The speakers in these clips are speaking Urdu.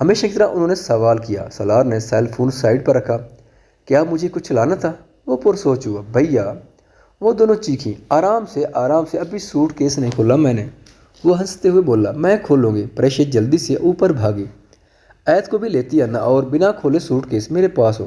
ہمیشہ کی طرح انہوں نے سوال کیا۔ سالار نے سیل فون سائڈ پر رکھا۔ کیا مجھے کچھ لانا تھا؟ وہ پرسوچ ہوا۔ بھیا، وہ دونوں چیخیں۔ آرام سے ابھی سوٹ کیس نہیں کھولا میں نے۔ وہ ہنستے ہوئے بولا، میں کھولوں گی۔ پریشیا جلدی سے اوپر بھاگی۔ ایت کو بھی لیتی آنا اور بنا کھولے سوٹ کیس میرے پاس ہو۔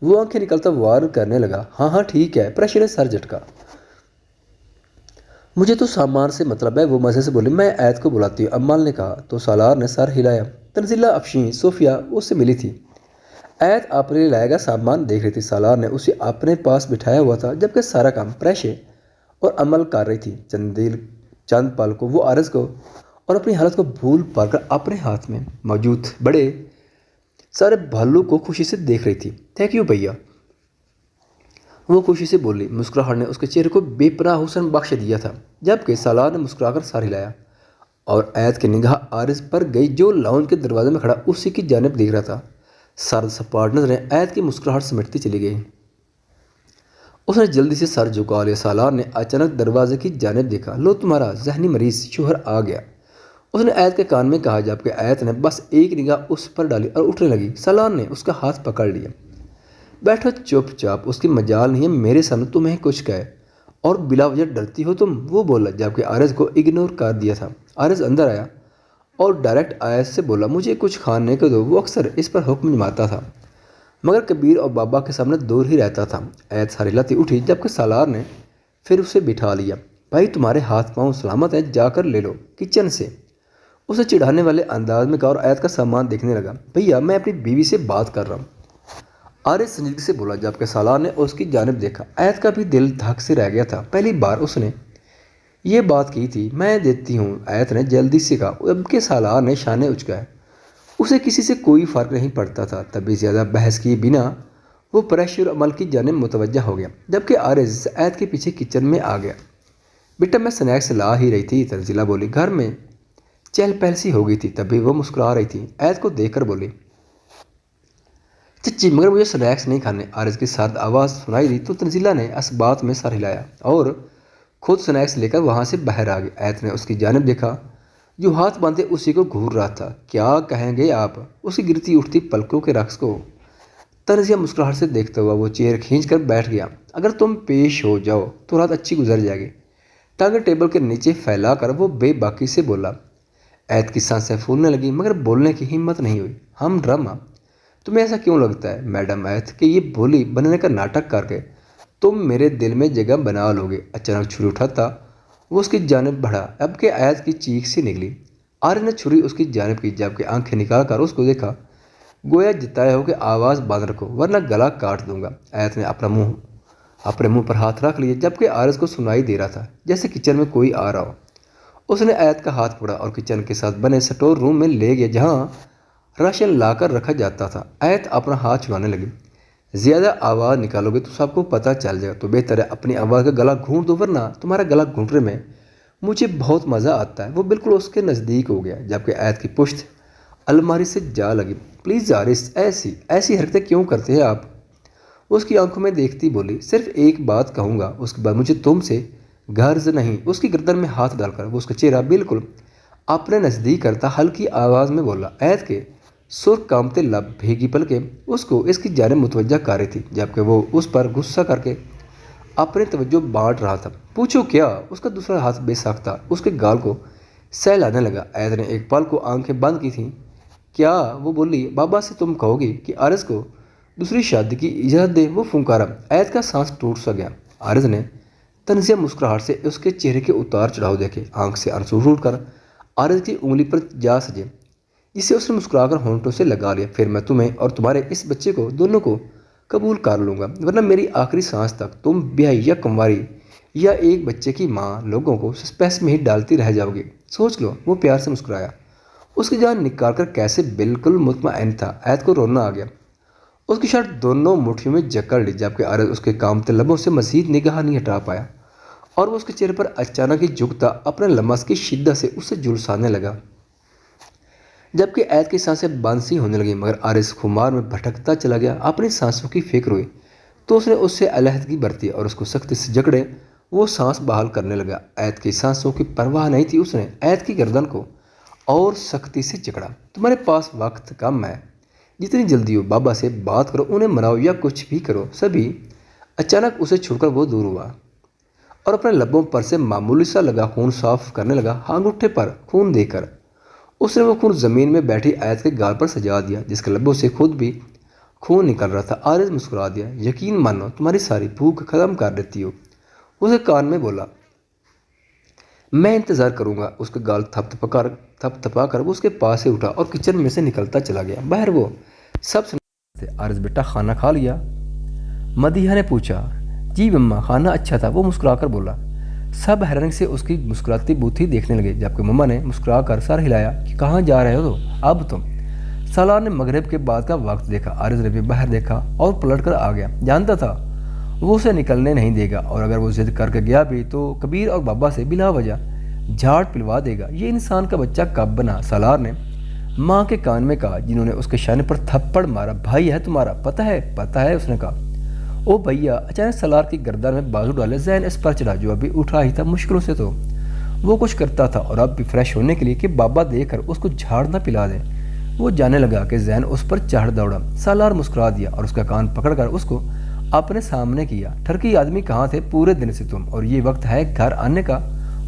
وہ آنکھیں نکلتا وار کرنے لگا۔ ہاں ہاں ٹھیک ہے۔ پریشیا نے سر جھٹکا۔ مجھے تو سامان سے مطلب ہے، وہ مزے سے بولی۔ میں ایت کو بلاتی ہوں، امال نے کہا تو سالار نے سر ہلایا۔ تنزیلہ افشین صوفیہ اس سے ملی تھی۔ ایت اپنے لیے لائے گا سامان دیکھ رہی تھی۔ سالار نے اسے اپنے پاس بٹھایا ہوا تھا جبکہ سارا کام پریشیا اور عمل کر رہی تھی۔ چند پل کو وہ عارض کو اور اپنی حالت کو بھول پا کر اپنے ہاتھ میں موجود بڑے سارے بھالو کو خوشی سے دیکھ رہی تھی۔ تھینک یو بھیا، وہ خوشی سے بولی۔ مسکراہٹ نے اس کے چہرے کو بے پناہ حسن بخش دیا تھا جبکہ سالار نے مسکرا کر سر ہلایا اور ایت کی نگاہ عارض پر گئی جو لاؤنج کے دروازے میں کھڑا اسی کی جانب دیکھ رہا تھا۔ سرد سپاٹ نظریں ایت کی مسکراہٹ سمیٹتی چلی گئی۔ اس نے جلدی سے سر جھکا لیا۔ سالار نے اچانک دروازے کی جانب دیکھا۔ لو تمہارا ذہنی مریض شوہر آ گیا، اس نے ایت کے کان میں کہا جبکہ ایت نے بس ایک نگاہ اس پر ڈالی اور اٹھنے لگی۔ سالار نے اس کا ہاتھ پکڑ لیا۔ بیٹھو چپ چاپ، اس کی مجال نہیں ہے میرے سامنے تمہیں کچھ کہے اور بلا وجہ ڈرتی ہو تم، وہ بولا جبکہ عارض کو اگنور کر دیا تھا۔ عارض اندر آیا اور ڈائریکٹ ایت سے بولا، مجھے کچھ کھانے کو دو۔ وہ اکثر اس پر حکم جماتا تھا مگر کبیر اور بابا کے سامنے دور ہی رہتا تھا۔ ایت سر ہلاتی اٹھی جبکہ سالار نے پھر اسے بٹھا لیا۔ بھائی تمہارے ہاتھ پاؤں سلامت ہیں، جا کر لے لو کچن سے، اسے چڑھانے والے انداز میں کہا اور ایت کا سامان دیکھنے لگا۔ بھیا میں اپنی بیوی سے بات کر رہا ہوں، عارض سنجیدگی سے بولا جبکہ سالار نے اس کی جانب دیکھا۔ ایت کا بھی دل دھک سے رہ گیا تھا، پہلی بار اس نے یہ بات کی تھی۔ میں دیتی ہوں، ایت نے جلدی سے کہا جبکہ سالار نے شانے اچکائے۔ اسے کسی سے کوئی فرق نہیں پڑتا تھا، تبھی زیادہ بحث کیے بنا وہ پریشیا اور عمل کی جانب متوجہ ہو گیا جبکہ عارض ایت کے پیچھے کچن میں آ گیا۔ بیٹا میں سنیکس لا ہی رہی تھی، تنزیلہ بولی۔ گھر میں چہل پہل سی ہو گئی تھی تبھی وہ مسکرا رہی تھی۔ ایت کو دیکھ کر بولی، چچی مگر مجھے سنیکس نہیں کھانے۔ عارض کی سرد آواز سنائی دی تو تنزیلہ نے اس بات میں سر ہلایا اور خود سنیکس لے کر وہاں سے باہر آ گئی۔ ایت نے اس کی جانب دیکھا جو ہاتھ باندھے اسی کو گھور رہا تھا۔ کیا کہیں گے آپ؟ اس کی گرتی اٹھتی پلکوں کے رقص کو تنزیہ مسکراہٹ سے دیکھتا ہوا وہ چیئر کھینچ کر بیٹھ گیا۔ اگر تم پیش ہو جاؤ تو رات اچھی گزر جائے گی۔ ٹانگیں ٹیبل کے نیچے پھیلا کر وہ بے باکی سے بولا۔ ایت کی سانسیں پھولنے لگیں مگر بولنے کی ہمت نہیں ہوئی۔ ہم ڈرامہ، تمہیں ایسا کیوں لگتا ہے میڈم ایت کہ یہ بولی بننے کا ناٹک کر کے تم میرے دل میں جگہ بنا لوگے؟ اچانک چھری اٹھاتا وہ اس کی جانب بڑھا جبکہ ایت کی چیخ سی نکلی۔ عارض نے چھری اس کی جانب کی جبکہ آنکھیں نکال کر اس کو دیکھا، گویا جتایا ہو کہ آواز بند رکھو ورنہ گلا کاٹ دوں گا۔ ایت نے اپنے منہ پر ہاتھ رکھ لیا جبکہ عارض کو سنائی دے رہا تھا جیسے کچن میں کوئی آ رہا ہو۔ اس نے ایت کا ہاتھ پکڑا اور کچن کے ساتھ بنے سٹور روم میں لے گیا جہاں راشن لا کر رکھا جاتا تھا۔ ایت اپنا ہاتھ چھڑانے لگی۔ زیادہ آواز نکالو گے تو سب کو پتہ چل جائے گا، تو بہتر ہے اپنی آواز کا گلا گھونٹ دو ورنہ تمہارا گلا گھونٹنے میں مجھے بہت مزہ آتا ہے۔ وہ بالکل اس کے نزدیک ہو گیا جبکہ ایت کی پشت الماری سے جا لگی۔ پلیز عارض، ایسی حرکتیں کیوں کرتے ہیں آپ؟ وہ اس کی آنکھوں میں دیکھتی بولی۔ صرف ایک بات کہوں گا، اس کے بعد مجھے تم سے غرض نہیں۔ اس کی گردن میں ہاتھ ڈال کر وہ اس کا چہرہ بالکل اپنے نزدیک کرتا ہلکی آواز میں بولا۔ ایت کے سرخ کامتے لب، بھیگی پلکیں اس کو اس کی جانب متوجہ کر رہی تھی جبکہ وہ اس پر غصہ کر کے اپنی توجہ بانٹ رہا تھا۔ پوچھو کیا؟ اس کا دوسرا ہاتھ بے ساختہ اس کے گال کو سہلانے لگا۔ ایت نے ایک پل کو آنکھیں بند کی تھیں۔ کیا؟ وہ بولی۔ بابا سے تم کہو گی کہ عارض کو دوسری شادی کی اجازت دے؟ وہ پھنکارا۔ ایت کا سانس ٹوٹ سا گیا۔ عارض نے تنزیہ مسکراہٹ سے اس کے چہرے کے اتار چڑھاؤ دیکھے، آنکھ سے آنسو ٹوٹ کر عارض کی انگلی پر جا سجے جسے اس نے مسکرا کر ہونٹوں سے لگا لیا۔ پھر میں تمہیں اور تمہارے اس بچے کو دونوں کو قبول کر لوں گا ورنہ میری آخری سانس تک تم بیاہی یا کنواری یا ایک بچے کی ماں لوگوں کو سسپینس میں ہی ڈالتی رہ جاؤ گی۔ سوچ لو۔ وہ پیار سے مسکرایا، اس کی جان نکال کر کیسے بالکل مطمئن تھا۔ ایت کو رونا آ گیا۔ اس کی شرٹ دونوں مٹھیوں میں جکڑ لی جبکہ عارض اس کے کامتے لبوں سے مزید نگاہ نہیں ہٹا پایا اور وہ اس کے چہرے پر اچانک ہی جھکتا اپنے لمس کی شدت سے اسے جھلسانے لگا جبکہ ایت کی سانسیں بند سی ہونے لگیں مگر عارض خمار میں بھٹکتا چلا گیا۔ اپنی سانسوں کی فکر ہوئی تو اس نے اس سے علیحدگی برتی اور اس کو سختی سے جکڑے وہ سانس بحال کرنے لگا۔ ایت کی سانسوں کی پرواہ نہیں تھی۔ اس نے ایت کی گردن کو اور سختی سے جکڑا۔ تمہارے پاس وقت کم ہے، جتنی جلدی ہو بابا سے بات کرو، انہیں مناؤ یا کچھ بھی کرو۔ سبھی اچانک اسے چھوڑ کر وہ دور ہوا اور اپنے لبوں پر سے معمولی سا لگا خون صاف کرنے لگا۔ انگوٹھے پر خون دے کر اس نے وہ خون زمین میں بیٹھی آیت کے گال پر سجا دیا، جس کے لبوں سے خود بھی خون نکل رہا تھا۔ عارض مسکرا دیا۔ یقین مانو تمہاری ساری بھوک ختم کر دیتی ہو، اسے کان میں بولا۔ میں انتظار کروں گا۔ اس کے گال تھپ تھپا کر وہ اس کے پاس سے اٹھا اور کچن میں سے نکلتا چلا گیا۔ باہر وہ سب سن تھے۔ عارض بیٹا کھانا کھا لیا؟ مدیحہ نے پوچھا۔ جی مما، کھانا اچھا تھا، وہ مسکرا کر بولا۔ سب حیرانی سے اس کی مسکراتی بوتھی دیکھنے لگے، جبکہ مما نے مسکرا کر سر ہلایا کہ کہاں جا رہے ہو اب تم؟ سالار نے مغرب کے بعد کا وقت دیکھا۔ عارض نے بھی باہر دیکھا اور پلٹ کر آ گیا۔ جانتا تھا وہ اسے نکلنے نہیں دے گا، اور اگر وہ ضد کر کے گیا بھی تو کبیر اور بابا سے بلا وجہ جھاڑ پلوا دے گا۔ یہ انسان کا بچہ کب بنا؟ سالار نے ماں کے کان میں کہا، جنہوں نے اس کے شانے پر تھپڑ مارا۔ بھائی ہے تمہارا؟ پتہ ہے اس نے کہا۔ او بھیا! اچانک سالار کی گردن میں بازو ڈالے ذہن اس پر چڑھا جو ابھی اٹھا ہی تھا۔ مشکلوں سے تو وہ کچھ کرتا تھا، اور اب بھی فریش ہونے کے لیے کہ بابا دیکھ کر اس کو جھاڑ نہ پلا دے۔ وہ جانے لگا کہ ذہن اس پر چڑھ دوڑا۔ سالار مسکرا دیا اور اس کا کان پکڑ کر اس کو اپنے سامنے کیا۔ ٹھرکی آدمی کہاں تھے پورے دن سے تم، اور یہ وقت ہے گھر آنے کا؟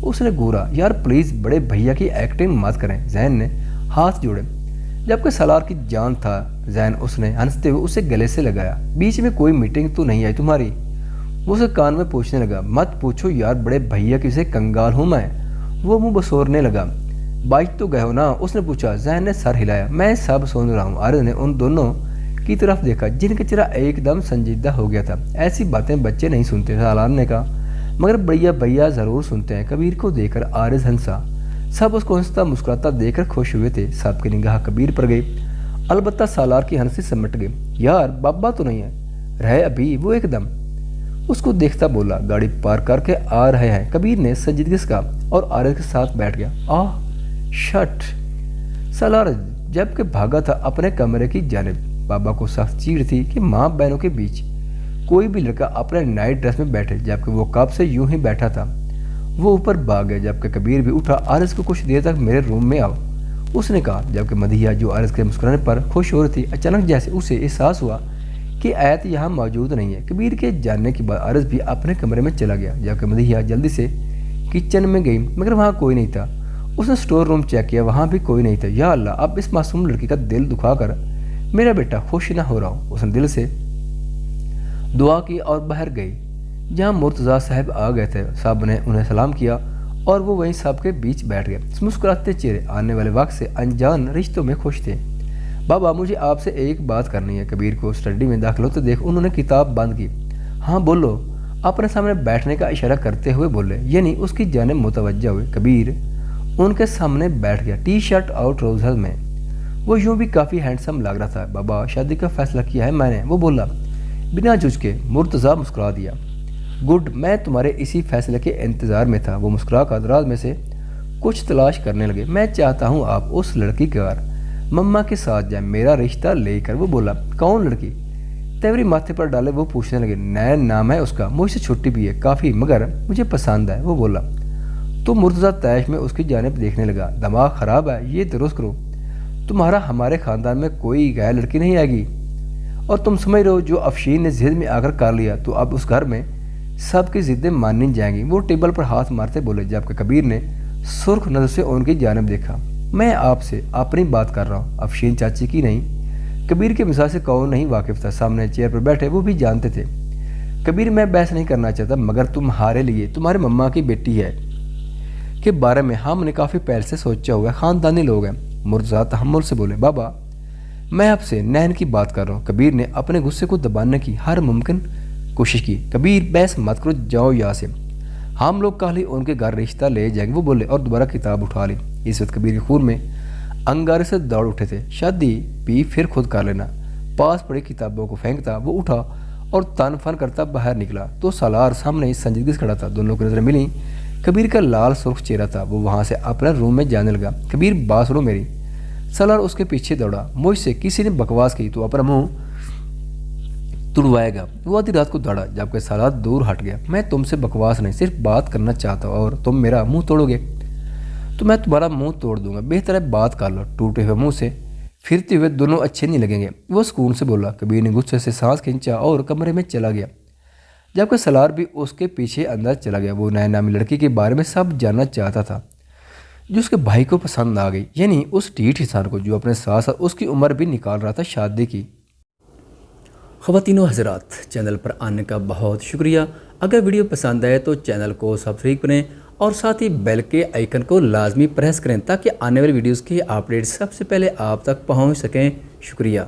اس نے گورا۔ یار پلیز بڑے بھیا کی ایکٹنگ مت کریں۔ ذہن نے ہاتھ جوڑے، جبکہ سالار کی جان تھا ذہن۔ اس نے ہنستے ہوئے اسے گلے سے لگایا۔ بیچ میں کوئی میٹنگ تو نہیں آئی تمہاری؟ وہ اسے کان میں پوچھنے لگا۔ مت پوچھو یار، بڑے بھیا کی سے کنگال ہوں میں۔ وہ منہ بسورنے لگا۔ بائچ تو گئے ہو نا؟ اس نے پوچھا۔ ذہن نے سر ہلایا۔ میں سب سن رہا ہوں۔ عارض نے ان دونوں کی طرف دیکھا جن کا چہرہ ایک دم سنجیدہ ہو گیا تھا۔ ایسی باتیں بچے نہیں سنتے، سالار نے کہا، مگر بڑیا بھیا ضرور سنتے ہیں۔ کبیر کو دیکھ کر عارض ہنسا۔ سب اس کو ہنستا مسکراتا دیکھ کر خوش ہوئے تھے۔ سب کی نگاہ کبیر پر گئی، البتہ سالار کی ہنسی سمٹ گئی۔ یار بابا تو نہیں ہے رہے ابھی؟ وہ ایک دم اس کو دیکھتا بولا۔ گاڑی پارک کر کے آ رہے ہیں، کبیر نے سنجیدگی سے کہا، اور عارض کے ساتھ بیٹھ گیا۔ آہ شٹ! سالار جب کہ بھاگا تھا اپنے کمرے کی جانب۔ بابا کو سخت چیڑ تھی کہ ماں بہنوں کے بیچ کوئی بھی لڑکا اپنے نائٹ ڈریس میں بیٹھے، جبکہ وہ کب سے یوں ہی بیٹھا تھا۔ وہ اوپر بھاگ گیا، جبکہ کبیر بھی اٹھا۔ عارض کو کچھ دیر تک میرے روم میں آؤ، اس نے کہا، جبکہ مدیحہ جو عارض کے مسکرانے پر خوش ہو رہی تھی، اچانک جیسے اسے احساس ہوا کہ آیت یہاں موجود نہیں ہے۔ کبیر کے جاننے کے بعد عارض بھی اپنے کمرے میں چلا گیا، جبکہ مدیحہ جلدی سے کچن میں گئی، مگر وہاں کوئی نہیں تھا۔ اس نے اسٹور روم چیک کیا، وہاں بھی کوئی نہیں تھا۔ یا اللہ، اب اس معصوم لڑکی کا دل دکھا کر میرا بیٹا خوش نہ ہو رہا ہوں۔ اس نے دل سے دعا کی اور باہر گئی، جہاں مرتضیٰ صاحب آ گئے تھے۔ سب نے انہیں سلام کیا اور وہ وہیں سب کے بیچ بیٹھ گئے۔ مسکراتے چہرے آنے والے وقت سے انجان رشتوں میں خوش تھے۔ بابا مجھے آپ سے ایک بات کرنی ہے۔ کبیر کو اسٹڈی میں داخل ہوتے دیکھ انہوں نے کتاب بند کی۔ ہاں بولو، اپنے سامنے بیٹھنے کا اشارہ کرتے ہوئے بولے، یعنی اس کی جانب متوجہ ہوئے۔ کبیر ان کے سامنے بیٹھ گیا، ٹی شرٹ اور ٹراؤزر میں۔ وہ یوں بھی کافی ہینڈسم لگ رہا تھا۔ بابا شادی کا فیصلہ کیا ہے میں نے، وہ بولا بنا جھجکے۔ مرتضیٰ مسکرا دیا۔ گڈ، میں تمہارے اسی فیصلے کے انتظار میں تھا۔ وہ مسکرا کر دراز میں سے کچھ تلاش کرنے لگے۔ میں چاہتا ہوں آپ اس لڑکی کے گھر مما کے ساتھ جائیں، میرا رشتہ لے کر۔ وہ بولا کون لڑکی؟ تیوری ماتھے پر ڈالے وہ پوچھنے لگے۔ نین نام ہے اس کا، مجھ سے چھٹی بھی ہے کافی، مگر مجھے پسند ہے۔ وہ بولا تو مرتضیٰ تیش میں اس کی جانب دیکھنے لگا۔ دماغ خراب ہے، یہ درست کرو، تمہارا ہمارے خاندان میں کوئی غیر لڑکی نہیں آئے گی، اور تم سمجھ رہو جو افشین نے ضد میں آ کر لیا تو اب اس گھر میں سب کی ضدیں ماننی جائیں گی۔ وہ ٹیبل پر ہاتھ مارتے بولے، جبکہ کبیر نے سرخ نظر سے ان کی جانب دیکھا۔ میں آپ سے اپنی بات کر رہا ہوں، افشین چاچی کی نہیں۔ کبیر کے مزاج سے کون نہیں واقف تھا، سامنے چیئر پر بیٹھے وہ بھی جانتے تھے۔ کبیر میں بحث نہیں کرنا چاہتا، مگر تمہارے لیے تمہارے مما کی بیٹی ہے کے بارے میں ہم نے کافی پہلے سے سوچا ہوا ہے، خاندانی لوگ ہیں۔ مرتضیٰ تحمل سے بولے، بابا میں آپ سے نین کی بات کر رہا ہوں۔ کبیر نے اپنے غصے کو دبانے کی ہر ممکن کوشش کی۔ کبیر بحث مت کرو، جاؤ یہاں سے، ہم لوگ کل ہی ان کے گھر رشتہ لے جائیں گے۔ وہ بولے اور دوبارہ کتاب اٹھا لی۔ اس وقت کبیر کے خون میں انگارے سے دوڑ اٹھے تھے۔ شادی بھی پھر خود کر لینا۔ پاس پڑی کتابوں کو پھینکتا وہ اٹھا اور تن فن کرتا باہر نکلا تو سالار سامنے سنجیدگی سے کھڑا تھا۔ دونوں کی نظریں ملیں۔ کبیر کا لال سرخ چہرہ تھا۔ وہ وہاں سے اپنے روم میں جانے لگا۔ کبیر بات سنو میری۔ سالار اس کے پیچھے دوڑا۔ مجھ سے کسی نے بکواس کی تو اپنا منہ تڑوائے گا۔ وہ آدھی رات کو دوڑا، جبکہ سالار دور ہٹ گیا۔ میں تم سے بکواس نہیں، صرف بات کرنا چاہتا ہوں اور تم میرا منہ توڑو گے۔ تو میں تمہارا منہ توڑ دوں گا، بہتر ہے بات کر لو۔ ٹوٹے ہوئے منہ سے پھرتے ہوئے دونوں اچھے نہیں لگیں گے، وہ سکون سے بولا۔ کبیر نے غصے سے سانس کھینچا اور کمرے میں چلا گیا، جبکہ سالار بھی اس کے پیچھے اندر چلا گیا۔ وہ نئے نامی لڑکی کے بارے میں سب جاننا چاہتا تھا جو اس کے بھائی کو پسند آ گئی، یعنی اس ٹھیٹ انسان کو جو اپنے ساتھ ساتھ اس کی عمر بھی نکال رہا تھا شادی کی۔ خواتین و حضرات، چینل پر آنے کا بہت شکریہ۔ اگر ویڈیو پسند آئے تو چینل کو سبسکرائب کریں اور ساتھ ہی بیل کے آئیکن کو لازمی پریس کریں تاکہ آنے والی ویڈیوز کی اپڈیٹ سب سے پہلے آپ تک پہنچ سکیں۔ شکریہ۔